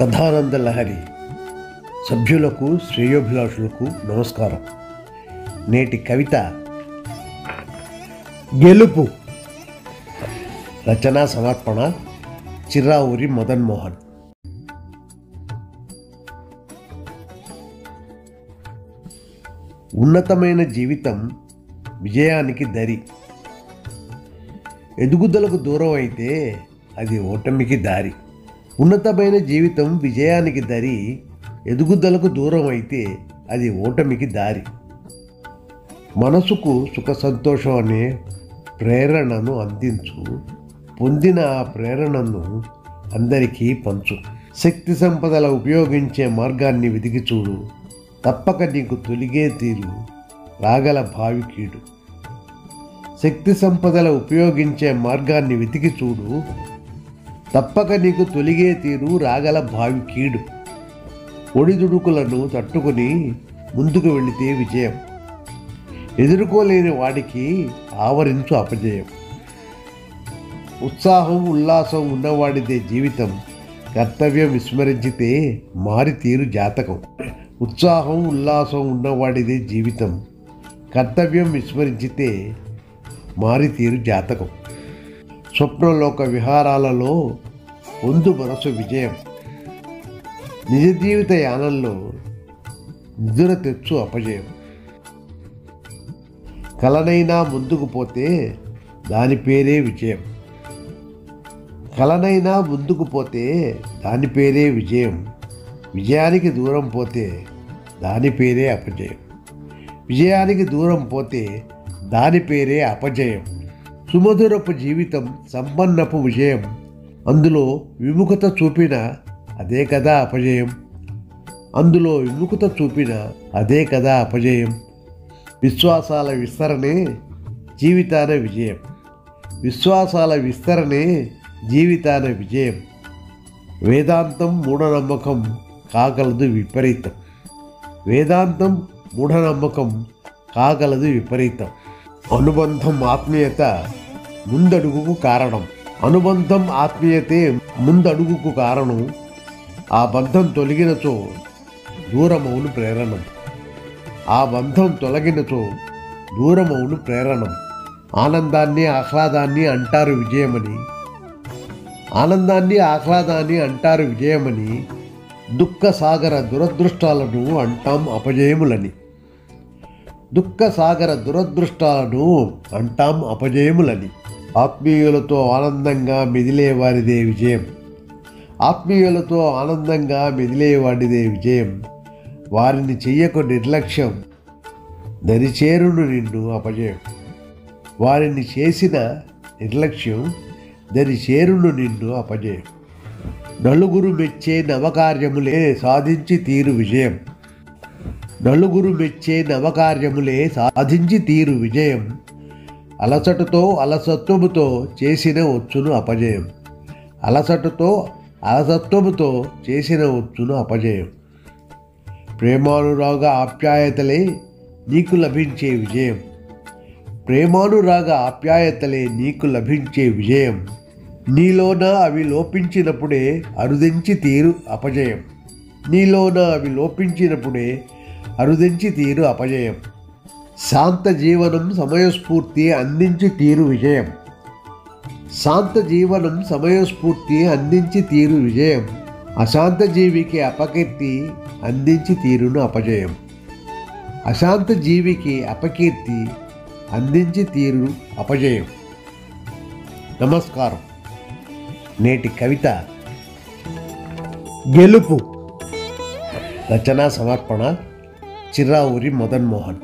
కథానంద లహరి సభ్యులకు శ్రేయోభిలాషులకు నమస్కారం. నేటి కవిత గెలుపు. రచనా సమర్పణ చిర్రావూరి మదన్ మోహన్. ఉన్నతమైన జీవితం విజయానికి దరి. ఎదుగుదలకు దూరం అయితే అది ఓటమికి దారి. ఉన్నతమైన జీవితం విజయానికి దరి, ఎదుగుదలకు దూరం అయితే అది ఓటమికి దారి. మనసుకు సుఖ సంతోషం అనే ప్రేరణను అందించు, పొందిన ఆ ప్రేరణను అందరికీ పంచు. శక్తి సంపదల ఉపయోగించే మార్గాన్ని వెతికి చూడు, తప్పక నీకు తొలిగే తీరు రాగల భావికీడు. శక్తి సంపదల ఉపయోగించే మార్గాన్ని వెతికి చూడు, తప్పక నీకు తొలిగే తీరు రాగల భావికీడు. ఒడిదుడుకులను తట్టుకుని ముందుకు వెళితే విజయం, ఎదుర్కోలేని వాడికి ఆవరించు అపజయం. ఉత్సాహం ఉల్లాసం ఉన్నవాడిదే జీవితం, కర్తవ్యం విస్మరించితే మారి తీరు జాతకం. ఉత్సాహం ఉల్లాసం ఉన్నవాడిదే జీవితం, కర్తవ్యం విస్మరించితే మారి తీరు జాతకం. స్వప్నలోక విహారాలలో పొందు మనసు విజయం, నిజ జీవిత యానంలో నిదుర తెచ్చు అపజయం. కలనైనా ముందుకు పోతే దాని పేరే విజయం, కలనైనా ముందుకు పోతే దాని పేరే విజయం. విజయానికి దూరం పోతే దాని పేరే అపజయం, విజయానికి దూరం పోతే దాని పేరే అపజయం. సుమధురపు జీవితం సంపన్నపు విజయం, అందులో విముఖత చూపిన అదే కదా అపజయం, అందులో విముఖత చూపిన అదే కదా అపజయం. విశ్వాసాల విస్తరణే జీవితాన విజయం, విశ్వాసాల విస్తరణే జీవితాన విజయం. వేదాంతం మూఢనమ్మకం కాగలదు విపరీతం, వేదాంతం మూఢనమ్మకం కాగలదు విపరీతం. అనుబంధం ఆత్మీయత ముందడుగుకు కారణం, అనుబంధం ఆత్మీయతే ముందడుగుకు కారణం. ఆ బంధం తొలగినచో దూరమవును ప్రేరణం, ఆ బంధం తొలగినచో దూరమవును ప్రేరణం. ఆనందాన్ని ఆహ్లాదాన్ని అంటారు విజయమని, ఆనందాన్ని ఆహ్లాదాన్ని అంటారు విజయమని. దుఃఖ సాగర దురదృష్టాలను అంటాం అపజయములని, దుఃఖ సాగర దురదృష్టాలను అంటాం అపజయములని. ఆత్మీయులతో ఆనందంగా మెదిలే వారిదే విజయం, ఆత్మీయులతో ఆనందంగా మెదిలే వాడిదే విజయం. వారిని చెయ్యకు నిర్లక్ష్యం, దరిచేరును నిన్ను అపజయం. వారిని చేసిన నిర్లక్ష్యం దరిచేరును నిన్ను అపజయం. నలుగురు మెచ్చే నవకార్యములే సాధించి తీరు విజయం, నలుగురు మెచ్చే నవకార్యములే సాధించి తీరు విజయం. అలసటతో అలసత్వముతో చేసిన వచ్చును అపజయం, అలసటతో అలసత్వముతో చేసిన వచ్చును అపజయం. ప్రేమానురాగ ఆప్యాయతలే నీకు లభించే విజయం, ప్రేమానురాగ ఆప్యాయతలే నీకు లభించే విజయం. నీలోన అవి లోపించినప్పుడే అరుదించి తీరు అపజయం, నీలోన అవి లోపించినప్పుడే అరుదించి తీరు అపజయం. శాంత జీవనం సమయస్ఫూర్తి అందించి తీరు విజయం, శాంత జీవనం సమయస్ఫూర్తి అందించి తీరు విజయం. అశాంత జీవికి అపకీర్తి అందించి తీరును అపజయం, అశాంత జీవికి అపకీర్తి అందించి తీరు అపజయం. నమస్కారం. నేటి కవిత గెలుపు. రచనా సమర్పణ చిర్రావూరి మదన్ మోహన్.